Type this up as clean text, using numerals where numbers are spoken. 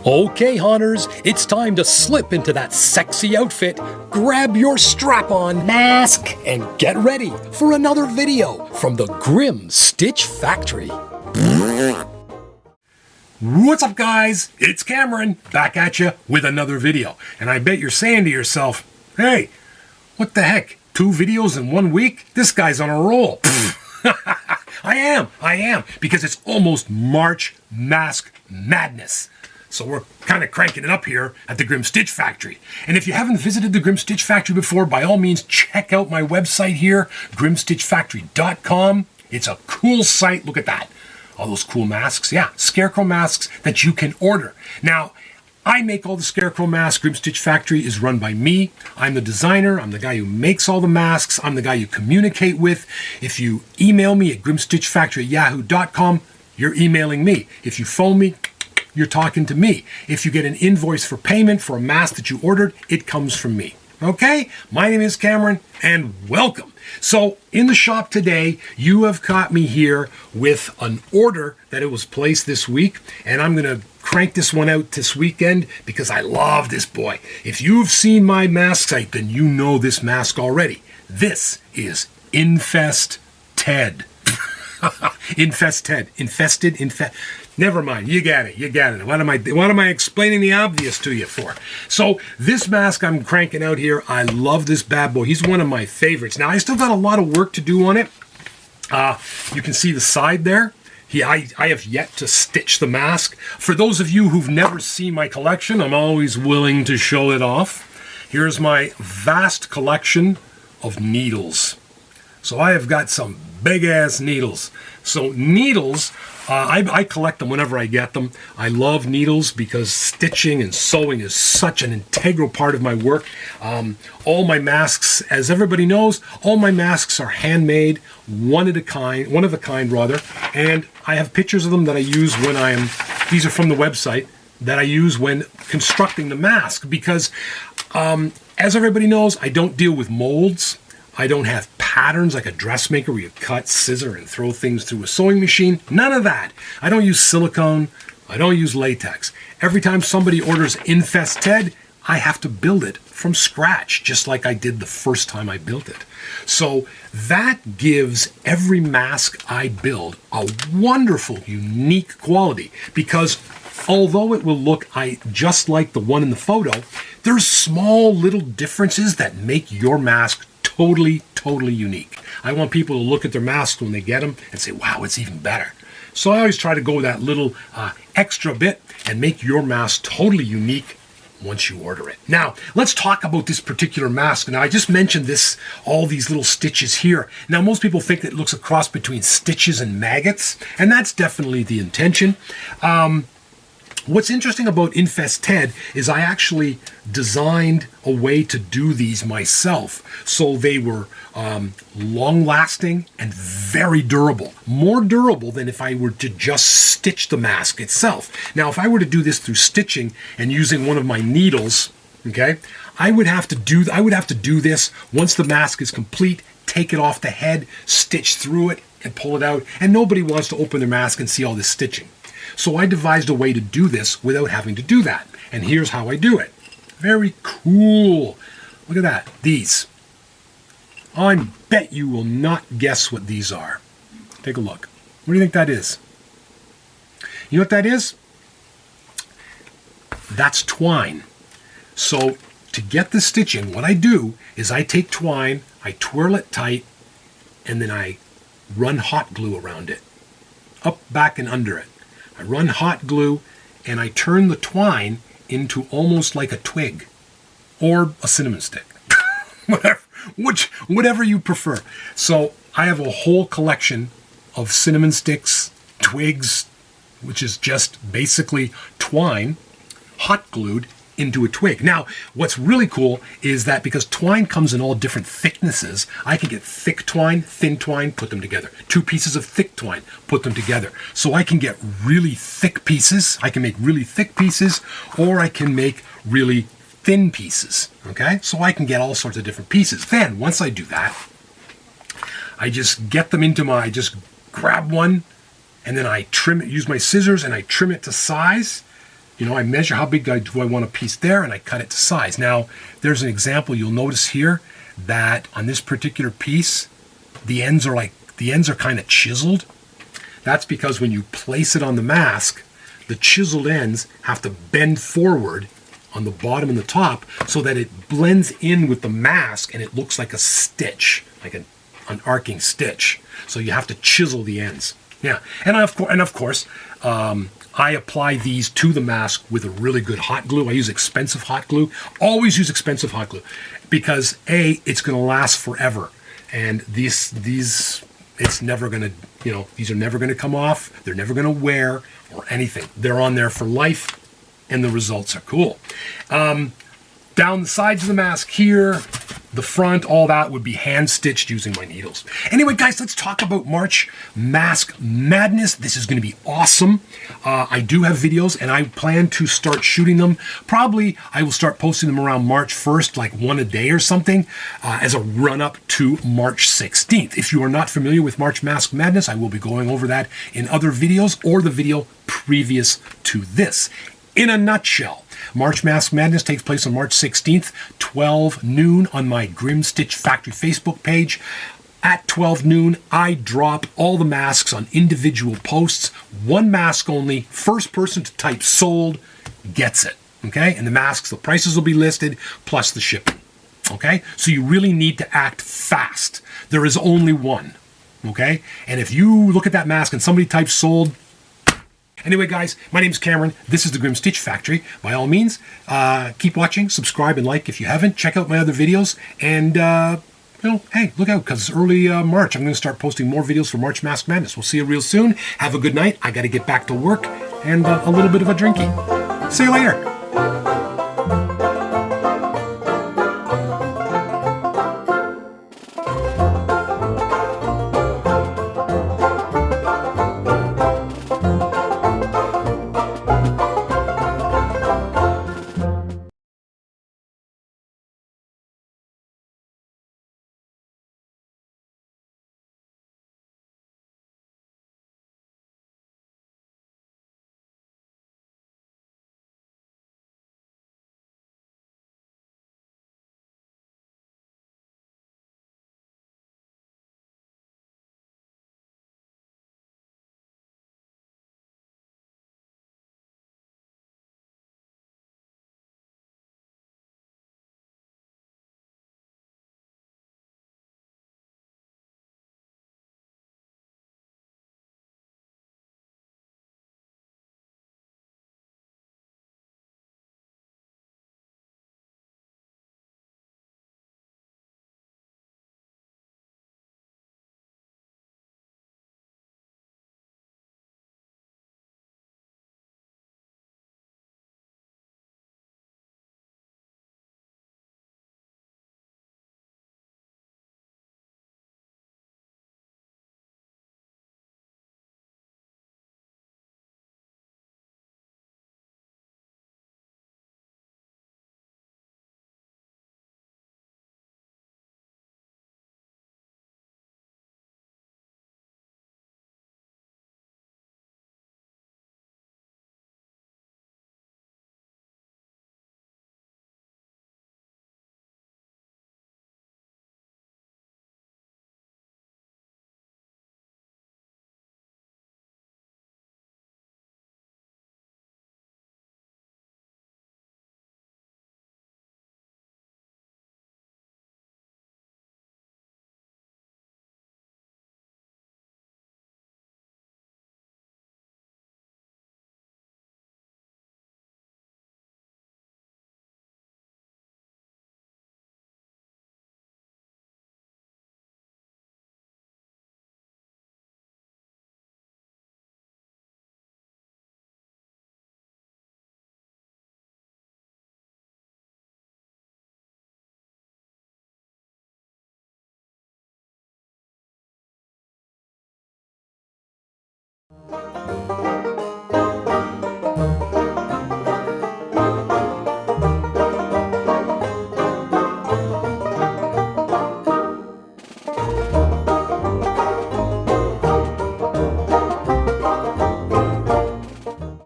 Okay, haunters, it's time to slip into that sexy outfit, grab your strap-on mask, and get ready for another video from the Grim Stitch Factory. What's up, guys? It's Cameron, back at you with another video. And I bet you're saying to yourself, hey, what the heck? 2 videos in 1 week? This guy's on a roll. I am, because it's almost March Mask Madness. So we're kind of cranking it up here at the Grim Stitch Factory. And if you haven't visited the Grim Stitch Factory before, by all means, check out my website here, grimstitchfactory.com. It's a cool site. Look at that. All those cool masks. Yeah, scarecrow masks that you can order. Now, I make all the scarecrow masks. Grim Stitch Factory is run by me. I'm the designer. I'm the guy who makes all the masks. I'm the guy you communicate with. If you email me at grimstitchfactory@yahoo.com, you're emailing me. If you phone me, you're talking to me. If you get an invoice for payment for a mask that you ordered, it comes from me. Okay? My name is Cameron, and welcome. So, in the shop today, you have caught me here with an order that it was placed this week, and I'm going to crank this one out this weekend because I love this boy. If you've seen my mask site, then you know this mask already. This is Infest Ted. Infest Ted. Never mind. You get it. What am I explaining the obvious to you for? So this mask I'm cranking out here, I love this bad boy. He's one of my favorites. Now, I still got a lot of work to do on it. You can see the side there. I have yet to stitch the mask. For those of you who've never seen my collection, I'm always willing to show it off. Here's my vast collection of needles. So I have got some big-ass needles. So needles, I collect them whenever I get them. I love needles because stitching and sewing is such an integral part of my work. All my masks, as everybody knows, all my masks are handmade, one of a kind, and I have pictures of them that I use when these are from the website, that I use when constructing the mask because, as everybody knows, I don't deal with molds. I don't have patterns like a dressmaker where you cut, scissor, and throw things through a sewing machine. None of that. I don't use silicone. I don't use latex. Every time somebody orders Infest Ted, I have to build it from scratch, just like I did the first time I built it. So that gives every mask I build a wonderful, unique quality because although it will look just like the one in the photo, there's small little differences that make your mask totally unique. I want people to look at their masks when they get them and say, wow, it's even better. So I always try to go that little extra bit and make your mask totally unique once you order it. Now, let's talk about this particular mask. Now, I just mentioned all these little stitches here. Now, most people think that it looks a cross between stitches and maggots, and that's definitely the intention. What's interesting about Infest Ted is I actually designed a way to do these myself. So they were long-lasting and very durable. More durable than if I were to just stitch the mask itself. Now, if I were to do this through stitching and using one of my needles, okay, I would have to do this once the mask is complete, take it off the head, stitch through it, and pull it out. And nobody wants to open their mask and see all this stitching. So I devised a way to do this without having to do that. And here's how I do it. Very cool. Look at that. These. I bet you will not guess what these are. Take a look. What do you think that is? You know what that is? That's twine. So to get the stitching, what I do is I take twine, I twirl it tight, and then I run hot glue around it. Up, back, and under it. I run hot glue and I turn the twine into almost like a twig or a cinnamon stick, whatever you prefer. So I have a whole collection of cinnamon sticks, twigs, which is just basically twine hot glued into a twig. Now, what's really cool is that because twine comes in all different thicknesses, I can get thick twine, thin twine, put them together. 2 pieces of thick twine, put them together. So I can get really thick pieces. I can make really thick pieces, or I can make really thin pieces, okay? So I can get all sorts of different pieces. Then, once I do that, I just get them I just grab one, and then I trim it, use my scissors, and I trim it to size, I measure how big do I want a piece there, and I cut it to size. Now, there's an example you'll notice here that on this particular piece, the ends are kind of chiseled. That's because when you place it on the mask, the chiseled ends have to bend forward on the bottom and the top so that it blends in with the mask and it looks like a stitch, like an arcing stitch. So you have to chisel the ends. Yeah, and of course, I apply these to the mask with a really good hot glue. I use expensive hot glue. Always use expensive hot glue because it's going to last forever, and these it's never going to, these are never going to come off. They're never going to wear or anything. They're on there for life, and the results are cool. Down the sides of the mask here, the front, all that would be hand stitched using my needles. Anyway, guys, let's talk about March Mask Madness. This is going to be awesome. I do have videos, and I plan to start shooting them. Probably I will start posting them around March 1st, like one a day or something, as a run-up to March 16th. If you are not familiar with March Mask Madness, I will be going over that in other videos or the video previous to this. In a nutshell, March Mask Madness takes place on March 16th, 12 noon on my Grim Stitch Factory Facebook page. At 12 noon, I drop all the masks on individual posts. One mask only. First person to type sold gets it. Okay? And the masks, the prices will be listed, plus the shipping. Okay? So you really need to act fast. There is only one. Okay? And if you look at that mask and somebody types sold, anyway, guys, my name's Cameron. This is the Grim Stitch Factory. By all means, keep watching, subscribe, and like if you haven't. Check out my other videos. And, hey, look out, because it's early March. I'm going to start posting more videos for March Mask Madness. We'll see you real soon. Have a good night. I got to get back to work and a little bit of a drinking. See you later.